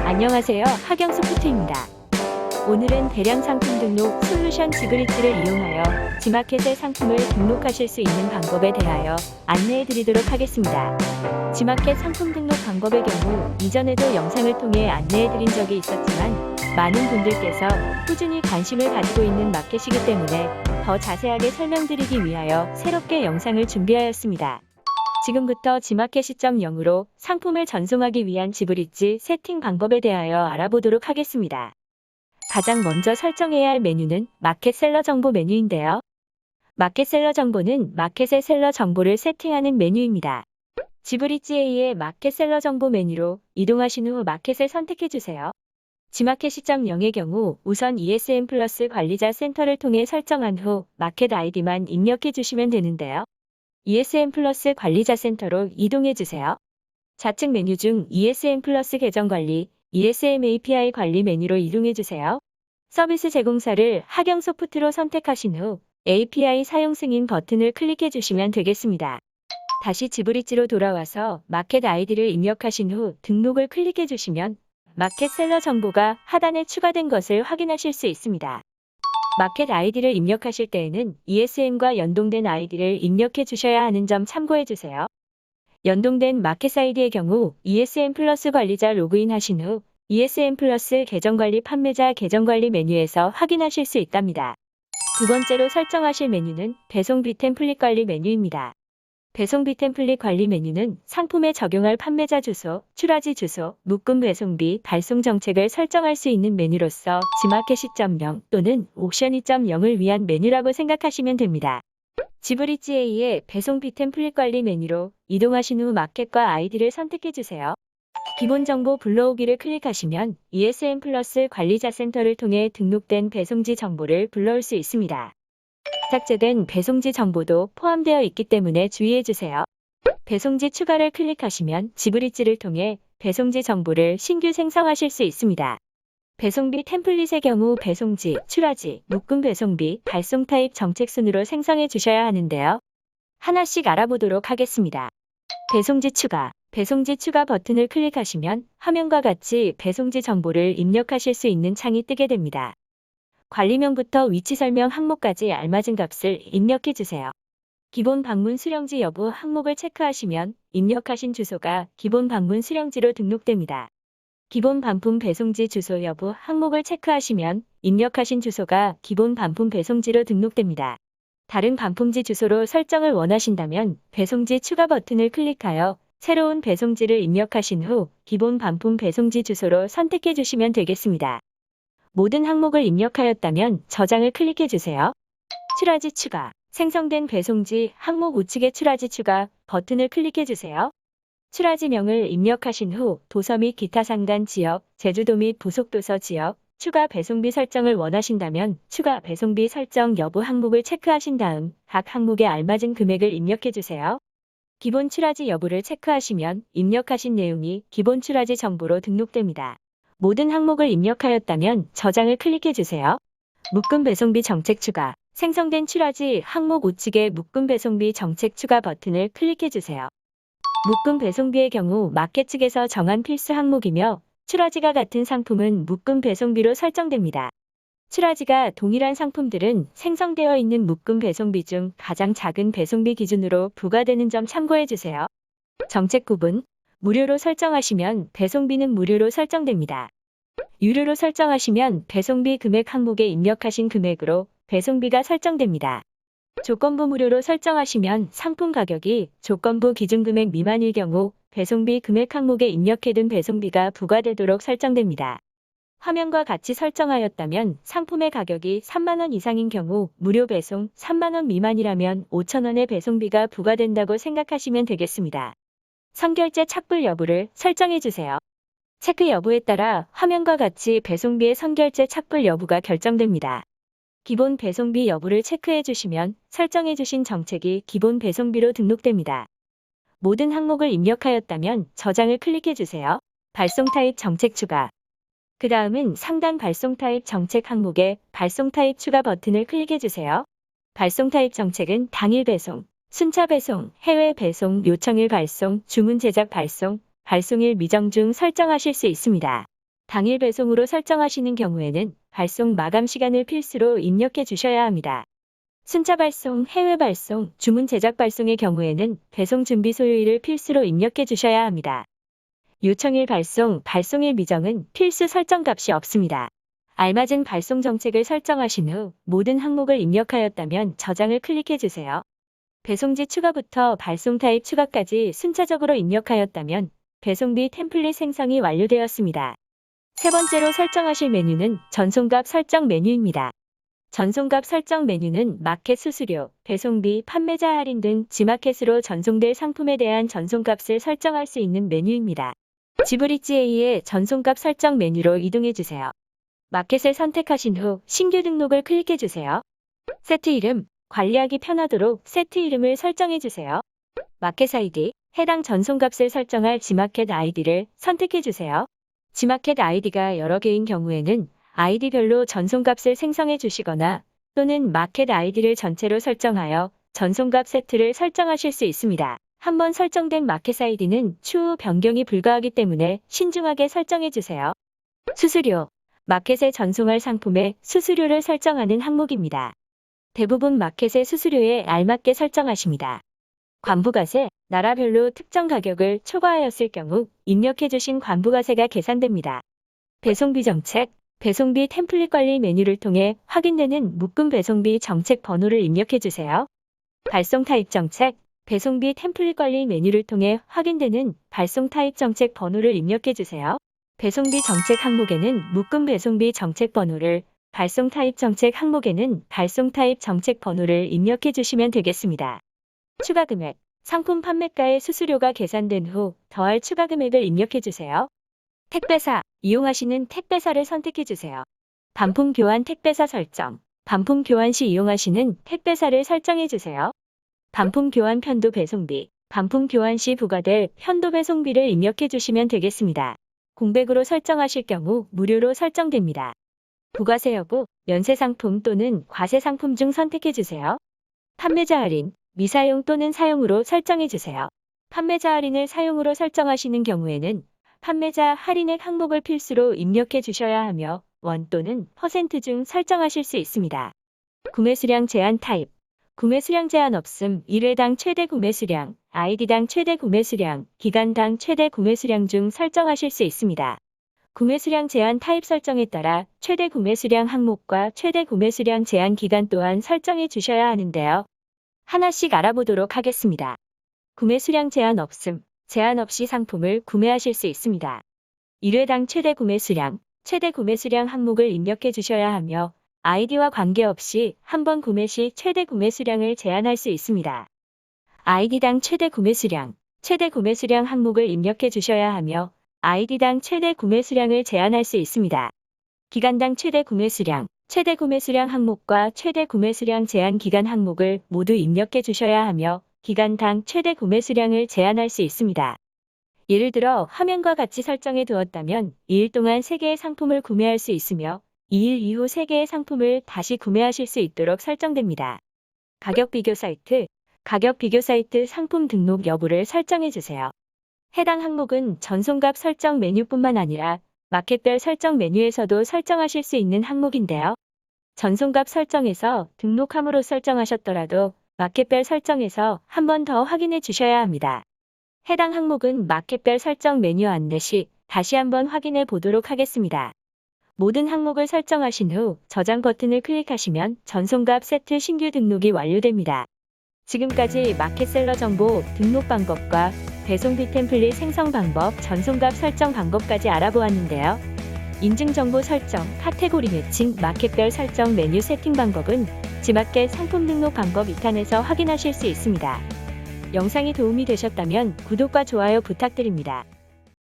안녕하세요. 하경소프트입니다. 오늘은 대량 상품 등록 솔루션 지브리츠를 이용하여 지마켓에 상품을 등록하실 수 있는 방법에 대하여 안내해 드리도록 하겠습니다. 지마켓 상품 등록 방법의 경우 이전에도 영상을 통해 안내해 드린 적이 있었지만 많은 분들께서 꾸준히 관심을 가지고 있는 마켓이기 때문에 더 자세하게 설명드리기 위하여 새롭게 영상을 준비하였습니다. 지금부터 지마켓 시점 0으로 상품을 전송하기 위한 지브리츠 세팅 방법에 대하여 알아보도록 하겠습니다. 가장 먼저 설정해야 할 메뉴는 마켓 셀러 정보 메뉴인데요. 마켓 셀러 정보는 마켓의 셀러 정보를 세팅하는 메뉴입니다. 지브리츠 A의 마켓 셀러 정보 메뉴로 이동하신 후 마켓을 선택해주세요. 지마켓 시점 0의 경우 우선 ESN 플러스 관리자 센터를 통해 설정한 후 마켓 아이디만 입력해 주시면 되는데요. ESN 플러스 관리자 센터로 이동해주세요. 좌측 메뉴 중 ESN 플러스 계정 관리, ESM API 관리 메뉴로 이동해주세요. 서비스 제공사를 하경소프트로 선택하신 후 API 사용 승인 버튼을 클릭해주시면 되겠습니다. 다시 지브리츠로 돌아와서 마켓 아이디를 입력하신 후 등록을 클릭해주시면 마켓 셀러 정보가 하단에 추가된 것을 확인하실 수 있습니다. 마켓 아이디를 입력하실 때에는 ESN과 연동된 아이디를 입력해 주셔야 하는 점 참고해 주세요. 연동된 마켓 아이디의 경우 ESN 플러스 관리자 로그인 하신 후 ESN 플러스 계정관리 판매자 계정관리 메뉴에서 확인하실 수 있답니다. 두 번째로 설정하실 메뉴는 배송비 템플릿 관리 메뉴입니다. 배송비 템플릿 관리 메뉴는 상품에 적용할 판매자 주소, 출하지 주소, 묶음 배송비, 발송 정책을 설정할 수 있는 메뉴로서 지마켓 시점 0 또는 옥션 2.0을 위한 메뉴라고 생각하시면 됩니다. 지브리츠 A의 배송비 템플릿 관리 메뉴로 이동하신 후 마켓과 아이디를 선택해주세요. 기본 정보 불러오기를 클릭하시면 ESN 플러스 관리자 센터를 통해 등록된 배송지 정보를 불러올 수 있습니다. 삭제된 배송지 정보도 포함되어 있기 때문에 주의해주세요. 배송지 추가를 클릭하시면 지브리츠를 통해 배송지 정보를 신규 생성하실 수 있습니다. 배송비 템플릿의 경우 배송지, 출하지, 묶음 배송비, 발송 타입 정책 순으로 생성해 주셔야 하는데요. 하나씩 알아보도록 하겠습니다. 배송지 추가, 배송지 추가 버튼을 클릭하시면 화면과 같이 배송지 정보를 입력하실 수 있는 창이 뜨게 됩니다. 관리명부터 위치 설명 항목까지 알맞은 값을 입력해 주세요. 기본 방문 수령지 여부 항목을 체크하시면 입력하신 주소가 기본 방문 수령지로 등록됩니다. 기본 반품 배송지 주소 여부 항목을 체크하시면 입력하신 주소가 기본 반품 배송지로 등록됩니다. 다른 반품지 주소로 설정을 원하신다면 배송지 추가 버튼을 클릭하여 새로운 배송지를 입력하신 후 기본 반품 배송지 주소로 선택해 주시면 되겠습니다. 모든 항목을 입력하였다면 저장을 클릭해 주세요. 출하지 추가, 생성된 배송지 항목 우측의 출하지 추가 버튼을 클릭해 주세요. 출하지명을 입력하신 후 도서 및 기타 상단 지역, 제주도 및 부속도서 지역, 추가 배송비 설정을 원하신다면 추가 배송비 설정 여부 항목을 체크하신 다음 각 항목에 알맞은 금액을 입력해 주세요. 기본 출하지 여부를 체크하시면 입력하신 내용이 기본 출하지 정보로 등록됩니다. 모든 항목을 입력하였다면 저장을 클릭해 주세요. 묶음 배송비 정책 추가, 생성된 출하지 항목 우측의 묶음 배송비 정책 추가 버튼을 클릭해 주세요. 묶음 배송비의 경우 마켓 측에서 정한 필수 항목이며 출하지가 같은 상품은 묶음 배송비로 설정됩니다. 출하지가 동일한 상품들은 생성되어 있는 묶음 배송비 중 가장 작은 배송비 기준으로 부과되는 점 참고해 주세요. 정책 구분, 무료로 설정하시면 배송비는 무료로 설정됩니다. 유료로 설정하시면 배송비 금액 항목에 입력하신 금액으로 배송비가 설정됩니다. 조건부 무료로 설정하시면 상품 가격이 조건부 기준 금액 미만일 경우 배송비 금액 항목에 입력해둔 배송비가 부과되도록 설정됩니다. 화면과 같이 설정하였다면 상품의 가격이 3만원 이상인 경우 무료 배송, 3만원 미만이라면 5,000원의 배송비가 부과된다고 생각하시면 되겠습니다. 선결제 착불 여부를 설정해주세요. 체크 여부에 따라 화면과 같이 배송비의 선결제 착불 여부가 결정됩니다. 기본 배송비 여부를 체크해 주시면 설정해 주신 정책이 기본 배송비로 등록됩니다. 모든 항목을 입력하였다면 저장을 클릭해 주세요. 발송 타입 정책 추가. 그 다음은 상단 발송 타입 정책 항목에 발송 타입 추가 버튼을 클릭해 주세요. 발송 타입 정책은 당일 배송, 순차 배송, 해외 배송, 요청일 발송, 주문 제작 발송, 발송일 미정 중 설정하실 수 있습니다. 당일 배송으로 설정하시는 경우에는 발송 마감 시간을 필수로 입력해 주셔야 합니다. 순차 발송, 해외 발송, 주문 제작 발송의 경우에는 배송 준비 소요일을 필수로 입력해 주셔야 합니다. 요청일 발송, 발송일 미정은 필수 설정 값이 없습니다. 알맞은 발송 정책을 설정하신 후 모든 항목을 입력하였다면 저장을 클릭해 주세요. 배송지 추가부터 발송 타입 추가까지 순차적으로 입력하였다면 배송비 템플릿 생성이 완료되었습니다. 세 번째로 설정하실 메뉴는 전송값 설정 메뉴입니다. 전송값 설정 메뉴는 마켓 수수료, 배송비, 판매자 할인 등 G마켓으로 전송될 상품에 대한 전송값을 설정할 수 있는 메뉴입니다. 지브리지A의 전송값 설정 메뉴로 이동해 주세요. 마켓을 선택하신 후 신규 등록을 클릭해 주세요. 세트 이름, 관리하기 편하도록 세트 이름을 설정해 주세요. 마켓 아이디, 해당 전송값을 설정할 G마켓 아이디를 선택해 주세요. G마켓 아이디가 여러 개인 경우에는 아이디별로 전송값을 생성해 주시거나 또는 마켓 아이디를 전체로 설정하여 전송값 세트를 설정하실 수 있습니다. 한번 설정된 마켓 아이디는 추후 변경이 불가하기 때문에 신중하게 설정해 주세요. 수수료, 마켓에 전송할 상품의 수수료를 설정하는 항목입니다. 대부분 마켓의 수수료에 알맞게 설정하십니다. 관부가세, 나라별로 특정 가격을 초과하였을 경우 입력해 주신 관부가세가 계산됩니다. 배송비 정책, 배송비 템플릿 관리 메뉴를 통해 확인되는 묶음 배송비 정책 번호를 입력해 주세요. 발송 타입 정책, 배송비 템플릿 관리 메뉴를 통해 확인되는 발송 타입 정책 번호를 입력해 주세요. 배송비 정책 항목에는 묶음 배송비 정책 번호를, 발송 타입 정책 항목에는 발송 타입 정책 번호를 입력해 주시면 되겠습니다. 추가 금액, 상품 판매가의 수수료가 계산된 후 더할 추가 금액을 입력해 주세요. 택배사, 이용하시는 택배사를 선택해 주세요. 반품 교환 택배사 설정, 반품 교환 시 이용하시는 택배사를 설정해 주세요. 반품 교환 편도 배송비, 반품 교환 시 부과될 편도 배송비를 입력해 주시면 되겠습니다. 공백으로 설정하실 경우 무료로 설정됩니다. 부가세 여부, 면세 상품 또는 과세 상품 중 선택해 주세요. 판매자 할인, 미사용 또는 사용으로 설정해 주세요. 판매자 할인을 사용으로 설정하시는 경우에는 판매자 할인액 항목을 필수로 입력해 주셔야 하며 원 또는 퍼센트 중 설정하실 수 있습니다. 구매 수량 제한 타입, 구매 수량 제한 없음, 1회당 최대 구매 수량, 아이디당 최대 구매 수량, 기간당 최대 구매 수량 중 설정하실 수 있습니다. 구매 수량 제한 타입 설정에 따라 최대 구매 수량 항목과 최대 구매 수량 제한 기간 또한 설정해 주셔야 하는데요. 하나씩 알아보도록 하겠습니다. 구매 수량 제한 없음, 제한 없이 상품을 구매하실 수 있습니다. 1회당 최대 구매 수량 항목을 입력해 주셔야 하며 아이디와 관계없이 한 번 구매 시 최대 구매 수량을 제한할 수 있습니다. 아이디당 최대 구매 수량 항목을 입력해 주셔야 하며 아이디당 최대 구매 수량을 제한할 수 있습니다. 기간당 최대 구매 수량 항목과 최대 구매 수량 제한 기간 항목을 모두 입력해 주셔야 하며 기간당 최대 구매 수량을 제한할 수 있습니다. 예를 들어 화면과 같이 설정해 두었다면 2일 동안 3개의 상품을 구매할 수 있으며 2일 이후 3개의 상품을 다시 구매하실 수 있도록 설정됩니다. 가격 비교 사이트 상품 등록 여부를 설정해 주세요. 해당 항목은 전송값 설정 메뉴뿐만 아니라 마켓별 설정 메뉴에서도 설정하실 수 있는 항목인데요. 전송값 설정에서 등록함으로 설정하셨더라도 마켓별 설정에서 한 번 더 확인해 주셔야 합니다. 해당 항목은 마켓별 설정 메뉴 안내 시 다시 한번 확인해 보도록 하겠습니다. 모든 항목을 설정하신 후 저장 버튼을 클릭하시면 전송값 세트 신규 등록이 완료됩니다. 지금까지 마켓셀러 정보, 등록 방법과 배송비 템플릿 생성 방법, 전송값 설정 방법까지 알아보았는데요. 인증정보 설정, 카테고리 매칭, 마켓별 설정 메뉴 세팅 방법은 G마켓 상품 등록 방법 2탄에서 확인하실 수 있습니다. 영상이 도움이 되셨다면 구독과 좋아요 부탁드립니다.